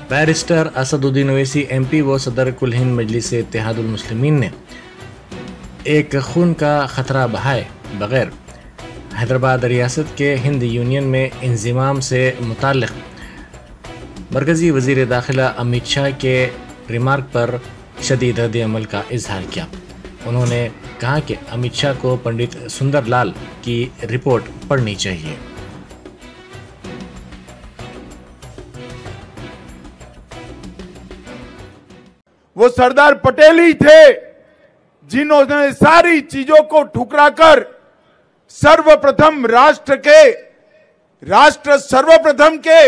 Barrister Asaduddin Owaisi MP व सदर कुल हिंद मजलिस इत्तेहादुल मुस्लिमीन ने एक खून का खतरा बहाए बगैर हैदराबाद रियासत के हिंद यूनियन में इंज़िमाम से मुताल्लिक़ मरकज़ी वज़ीर दाखिला अमित शाह के रिमार्क पर शदीद रद्द अमल का इजहार किया। उन्होंने कहा कि अमित शाह को पंडित सुंदरलाल की रिपोर्ट पढ़नी चाहिए। वो सरदार पटेल ही थे जिन्होंने सारी चीजों को ठुकराकर सर्वप्रथम राष्ट्र सर्वप्रथम के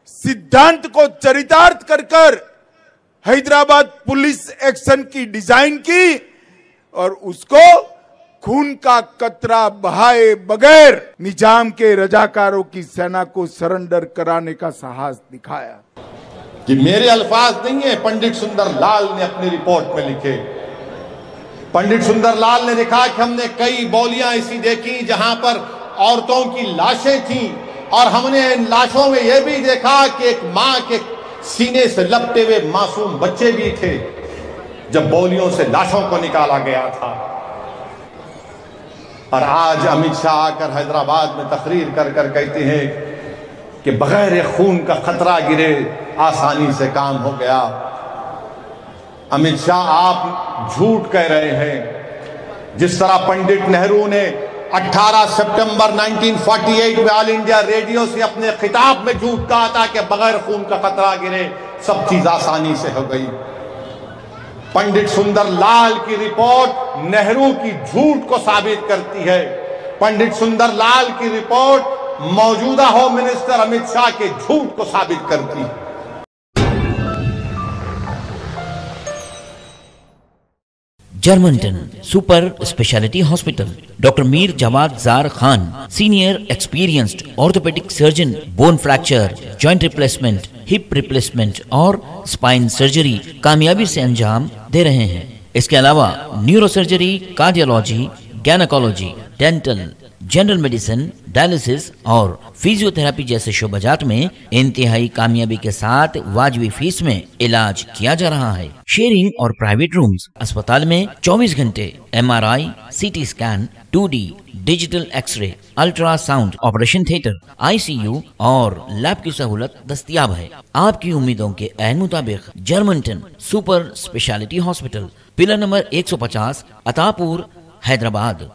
सिद्धांत को चरितार्थ कर हैदराबाद पुलिस एक्शन की डिजाइन की और उसको खून का कतरा बहाए बगैर निजाम के रजाकारों की सेना को सरेंडर कराने का साहस दिखाया। कि मेरे अल्फाज नहीं है, पंडित सुंदरलाल ने अपनी रिपोर्ट में लिखे। पंडित सुंदरलाल ने लिखा कि हमने कई बौलियां ऐसी देखी जहां पर औरतों की लाशें थीं और हमने इन लाशों में यह भी देखा कि एक मां के सीने से लपटे हुए मासूम बच्चे भी थे जब बौलियों से लाशों को निकाला गया था। और आज अमित शाह आकर हैदराबाद में तकरीर कर कहते हैं कि बगैर खून का खतरा गिरे आसानी से काम हो गया। अमित शाह, आप झूठ कह रहे हैं। जिस तरह पंडित नेहरू ने 18 सितंबर 1948 में ऑल इंडिया रेडियो से अपने खिताब में झूठ कहा था कि बगैर खून का खतरा गिरे सब चीज आसानी से हो गई। पंडित सुंदरलाल की रिपोर्ट नेहरू की झूठ को साबित करती है। पंडित सुंदरलाल की रिपोर्ट मौजूदा होम मिनिस्टर अमित शाह के झूठ को साबित करती है। Germanten super speciality hospital, doctor Mir Jawad Zar Khan, senior experienced orthopaedic surgeon, bone fracture, joint replacement, hip replacement और स्पाइन सर्जरी कामयाबी से अंजाम दे रहे हैं। इसके अलावा neuro surgery, cardiology, gynaecology, dental, general medicine, dialysis और फिजियोथेरेपी जैसे शोबाजात में इंतहाई कामयाबी के साथ वाजिबी फीस में इलाज किया जा रहा है। शेयरिंग और प्राइवेट रूम्स, अस्पताल में 24 घंटे MRI, CT scan, 2D digital x-ray, ultrasound, operation theatre, ICU और लैब की सहूलत दस्तयाब है। आपकी उम्मीदों के ऐन मुताबिक Germanten super speciality hospital, pillar number 150, Attapur, Hyderabad.